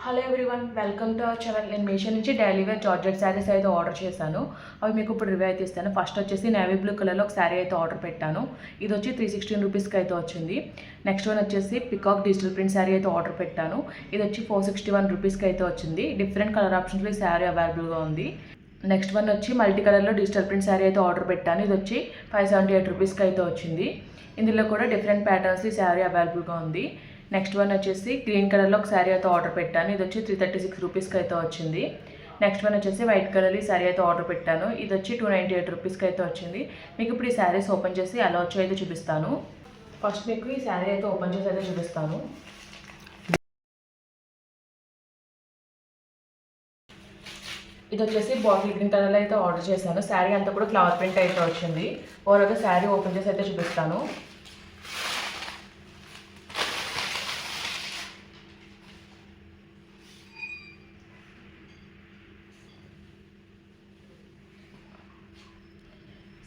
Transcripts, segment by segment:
Hello everyone, welcome to our channel. నేను మీషో నుంచి daily wear georgette saris అయితే ఆర్డర్ చేశాను. అవి మీకు ఇప్పుడు రివ్యూ అయితే ఇస్తాను. ఫస్ట్ వచ్చేసి నేవీ బ్లూ కలర్లో ఒక శారీ అయితే ఆర్డర్ పెట్టాను. ఇది వచ్చి 316 రూపీస్కి అయితే వచ్చింది. నెక్స్ట్ వన్ వచ్చేసి పికాక్ డిజిటల్ ప్రింట్ శారీ అయితే ఆర్డర్ పెట్టాను. ఇది వచ్చి 461 రూపీస్కి అయితే వచ్చింది. డిఫరెంట్ కలర్ ఆప్షన్స్లో ఈ శారీ అవైలబుల్గా ఉంది. నెక్స్ట్ వన్ వచ్చి మల్టీ కలర్లో డిజిటల్ ప్రింట్ శారీ అయితే ఆర్డర్ పెట్టాను. ఇది వచ్చి 578 రూపీస్కి అయితే వచ్చింది. ఇందులో కూడా డిఫరెంట్ ప్యాటర్న్స్ ఈ శారీ అవైలబుల్గా ఉంది. నెక్స్ట్ వన్ వచ్చేసి గ్రీన్ కలర్లో ఒక శారీ అయితే ఆర్డర్ పెట్టాను. ఇది వచ్చి 336 రూపీస్కి అయితే వచ్చింది. నెక్స్ట్ వన్ వచ్చేసి వైట్ కలర్ ఈ శారీ అయితే ఆర్డర్ పెట్టాను. ఇది వచ్చి 298 రూపీస్కి అయితే వచ్చింది. మీకు ఇప్పుడు ఈ శారీస్ ఓపెన్ చేసి ఎలా వచ్చో అయితే చూపిస్తాను. ఫస్ట్ మీకు ఈ శారీ అయితే ఓపెన్ చేసి అయితే చూపిస్తాను. ఇది వచ్చేసి బాటిల్ గ్రీన్ కలర్లో అయితే ఆర్డర్ చేశాను. శారీ అంతా కూడా ఫ్లవర్ ప్రింట్ అయితే వచ్చింది. ఓవరాల్గా శారీ ఓపెన్ చేసి అయితే చూపిస్తాను.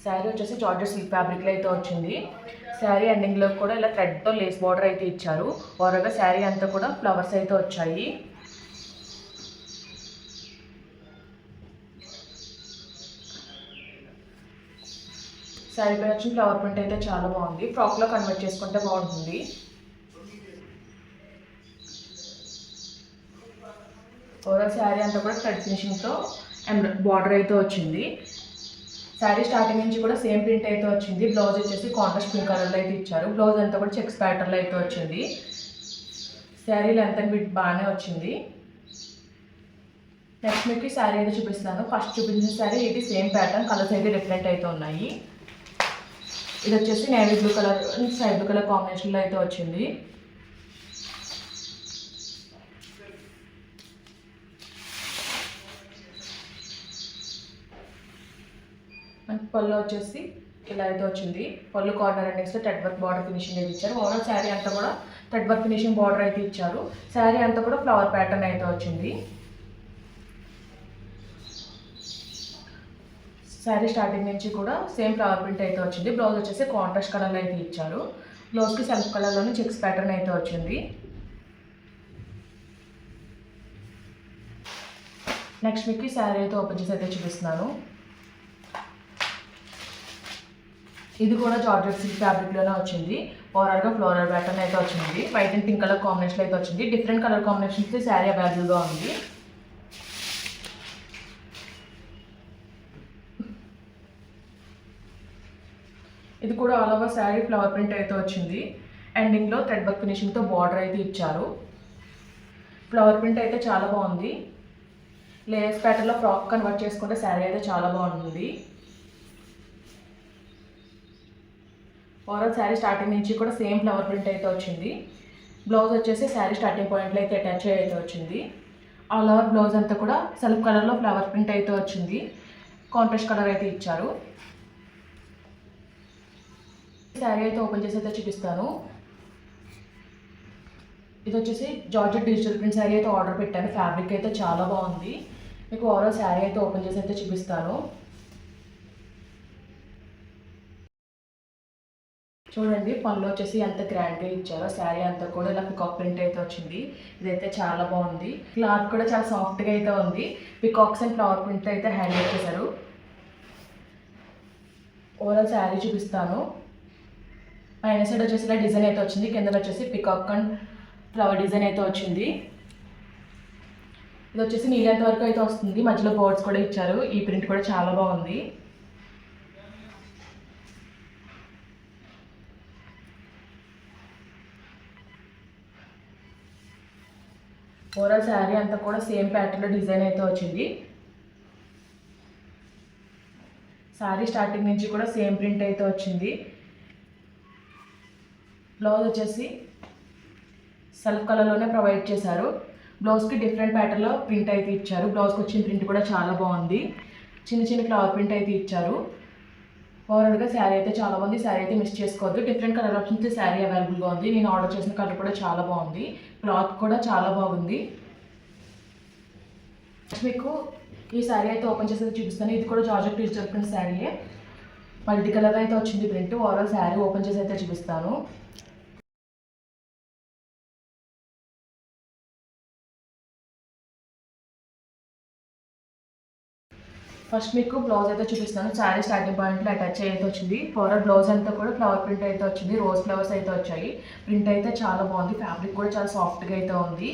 శారీ వచ్చేసి జార్జెట్ సిల్క్ ఫ్యాబ్రిక్లో అయితే వచ్చింది. శారీ ఎండింగ్లో కూడా ఇలా థ్రెడ్తో లేస్ బార్డర్ అయితే ఇచ్చారు. ఓవరాల్గా శారీ అంతా కూడా ఫ్లవర్స్ అయితే వచ్చాయి. శారీ పైన వచ్చిన ఫ్లవర్ ప్రింట్ అయితే చాలా బాగుంది. ఫ్రాక్లో కన్వర్ట్ చేసుకుంటే బాగుంటుంది. ఓవరాల్ శారీ అంతా కూడా థ్రెడ్ ఫినిషింగ్తో బార్డర్ అయితే వచ్చింది. శారీ స్టార్టింగ్ నుంచి కూడా సేమ్ ప్రింట్ అయితే వచ్చింది. బ్లౌజ్ వచ్చేసి కాంట్రాస్ట్ పింక్ కలర్లో అయితే ఇచ్చారు. బ్లౌజ్ అంతా కూడా చెక్స్ ప్యాటర్న్లో అయితే వచ్చింది. శారీ లెంత్ అండ్ విడ్త్ బాగానే వచ్చింది. నెక్స్ట్ మీకు ఈ శారీ అయితే చూపిస్తున్నాను. ఫస్ట్ చూపించిన శారీ ఇది సేమ్ ప్యాటర్న్, కలర్స్ అయితే డిఫరెంట్ అయితే ఉన్నాయి. ఇది వచ్చేసి navy blue colour sky blue colour కాంబినేషన్లో అయితే వచ్చింది. పళ్ళు వచ్చేసి ఇలా అయితే వచ్చింది. పళ్ళు కార్నర్ ఎండింగ్స్లో థ్రెడ్ వర్క్ బార్డర్ ఫినిషింగ్ అయితే ఇచ్చారు. ఓవరాల్ శారీ అంతా కూడా థ్రెడ్ వర్క్ ఫినిషింగ్ బార్డర్ అయితే ఇచ్చారు. శారీ అంతా కూడా ఫ్లవర్ ప్యాటర్న్ అయితే వచ్చింది. శారీ స్టార్టింగ్ నుంచి కూడా సేమ్ ఫ్లవర్ ప్రింట్ అయితే వచ్చింది. బ్లౌజ్ వచ్చేసి కాంట్రాస్ట్ కలర్లో అయితే ఇచ్చారు. బ్లౌజ్కి సెల్ఫ్ కలర్లోనే చెక్స్ ప్యాటర్న్ అయితే వచ్చింది. నెక్స్ట్ మీకు ఈ శారీ అయితే ఓపెన్ చేసి అయితే చూపిస్తున్నాను. ఇది కూడా జార్జెట్ సిల్క్ ఫ్యాబ్రిక్లోనే వచ్చింది. ఓవరాల్గా ఫ్లోరల్ ప్యాటర్న్ అయితే వచ్చింది. White and pink colour combination అయితే వచ్చింది. డిఫరెంట్ కలర్ కాంబినేషన్స్తో శారీ అవైలబుల్గా ఉంది. ఇది కూడా all over sari flower print అయితే వచ్చింది. ఎండింగ్లో థ్రెడ్ వర్క్ ఫినిషింగ్తో బార్డర్ అయితే ఇచ్చారు. ఫ్లవర్ ప్రింట్ అయితే చాలా బాగుంది. లేయర్స్ ప్యాటర్న్లో ఫ్రాక్ కన్వర్ట్ చేసుకుంటే శారీ అయితే చాలా బాగుంటుంది. ఓవరాల్ శారీ స్టార్టింగ్ నుంచి కూడా సేమ్ ఫ్లవర్ ప్రింట్ అయితే వచ్చింది. బ్లౌజ్ వచ్చేసి శారీ స్టార్టింగ్ పాయింట్లో అయితే అటాచ్ అయితే వచ్చింది. ఆల్ ఓవర్ బ్లౌజ్ అంతా కూడా సెల్ఫ్ కలర్లో ఫ్లవర్ ప్రింట్ అయితే వచ్చింది. కాంట్రాస్ట్ కలర్ అయితే ఇచ్చారు. శారీ అయితే ఓపెన్ చేసి అయితే చూపిస్తాను. ఇది వచ్చేసి జార్జెట్ డిజిటల్ ప్రింట్ శారీ అయితే ఆర్డర్ పెట్టాను. ఫ్యాబ్రిక్ అయితే చాలా బాగుంది. మీకు ఓవరాల్ శారీ అయితే ఓపెన్ చేసి అయితే చూపిస్తాను. చూడండి, పళ్ళు వచ్చేసి ఎంత గ్రాండ్గా ఇచ్చారో. శారీ అంతా కూడా ఇలా పికాక్ ప్రింట్ అయితే వచ్చింది. ఇదైతే చాలా బాగుంది. క్లాత్ కూడా చాలా సాఫ్ట్గా అయితే ఉంది. పికాక్స్ అండ్ ఫ్లవర్ ప్రింట్ అయితే హ్యాండిల్ చేశారు. ఓవరాల్ శారీ చూపిస్తాను. పైన సైడ్ వచ్చేసి ఇలా డిజైన్ అయితే వచ్చింది. కింద వచ్చేసి పికాక్ అండ్ ఫ్లవర్ డిజైన్ అయితే వచ్చింది. ఇది వచ్చేసి నీళ్ళంత వరకు అయితే వస్తుంది. మధ్యలో బోర్డ్స్ కూడా ఇచ్చారు. ఈ ప్రింట్ కూడా చాలా బాగుంది. ఓవరాల్ శారీ అంతా కూడా సేమ్ ప్యాటర్న్లో డిజైన్ అయితే వచ్చింది. శారీ స్టార్టింగ్ నుంచి కూడా సేమ్ ప్రింట్ అయితే వచ్చింది. బ్లౌజ్ వచ్చేసి సెల్ఫ్ కలర్లోనే ప్రొవైడ్ చేశారు. బ్లౌజ్కి డిఫరెంట్ ప్యాటర్న్లో ప్రింట్ అయితే ఇచ్చారు. బ్లౌజ్కి వచ్చిన ప్రింట్ కూడా చాలా బాగుంది. చిన్న చిన్న ఫ్లవర్ ప్రింట్ అయితే ఇచ్చారు. ఓవరాల్గా శారీ అయితే చాలా బాగుంది. శారీ అయితే మిస్ చేసుకోవద్దు. డిఫరెంట్ కలర్ ఆప్షన్స్ శారీ అవైలబుల్గా ఉంది. నేను ఆర్డర్ చేసిన కలర్ కూడా చాలా బాగుంది. క్లాత్ కూడా చాలా బాగుంది. మీకు ఈ శారీ అయితే ఓపెన్ చేసి చూపిస్తాను. ఇది కూడా జార్జెట్ డిజిటల్ ప్రింట్ శారీయే. మల్టీ కలర్ అయితే వచ్చింది ప్రింట్. ఓవరాల్ శారీ ఓపెన్ చేసి అయితే చూపిస్తాను. ఫస్ట్ మీకు బ్లౌజ్ అయితే చూపిస్తాను. శారీ స్టార్టింగ్ పాయింట్లో అటాచ్ అయితే వచ్చింది. ఫార్వర్డ్ బ్లౌజ్ అంతా కూడా ఫ్లవర్ ప్రింట్ అయితే వచ్చింది. రోజ్ ఫ్లవర్స్ అయితే వచ్చాయి. ప్రింట్ అయితే చాలా బాగుంది. ఫ్యాబ్రిక్ కూడా చాలా సాఫ్ట్గా అయితే ఉంది.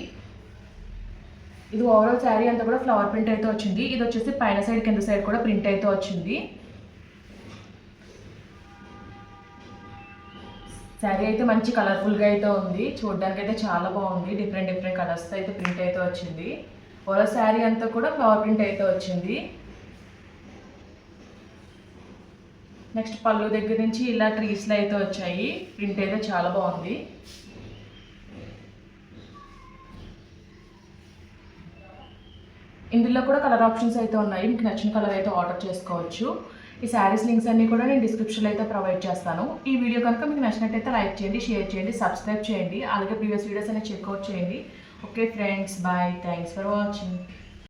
ఇది ఓవరాల్ శారీ అంతా కూడా ఫ్లవర్ ప్రింట్ అయితే వచ్చింది. ఇది వచ్చేసి పైన సైడ్ కింద సైడ్ కూడా ప్రింట్ అయితే వచ్చింది. శారీ అయితే మంచి కలర్ఫుల్గా అయితే ఉంది. చూడడానికి అయితే చాలా బాగుంది. డిఫరెంట్ డిఫరెంట్ కలర్స్తో అయితే ప్రింట్ అయితే వచ్చింది. ఓవరాల్ శారీ అంతా కూడా ఫ్లవర్ ప్రింట్ అయితే వచ్చింది. నెక్స్ట్ పళ్ళు దగ్గర నుంచి ఇలా ట్రీస్లో అయితే వచ్చాయి. ప్రింట్ అయితే చాలా బాగుంది. ఇందులో కూడా కలర్ ఆప్షన్స్ అయితే ఉన్నాయి. మీకు నచ్చిన కలర్ అయితే ఆర్డర్ చేసుకోవచ్చు. ఈ శారీస్ లింక్స్ అన్నీ కూడా నేను డిస్క్రిప్షన్లో అయితే ప్రొవైడ్ చేస్తాను. ఈ వీడియో కనుక మీకు నచ్చినట్టయితే లైక్ చేయండి, షేర్ చేయండి, సబ్స్క్రైబ్ చేయండి. అలాగే ప్రీవియస్ వీడియోస్ అనేవి చెక్అవుట్ చేయండి. Okay friends, bye. Thanks for watching.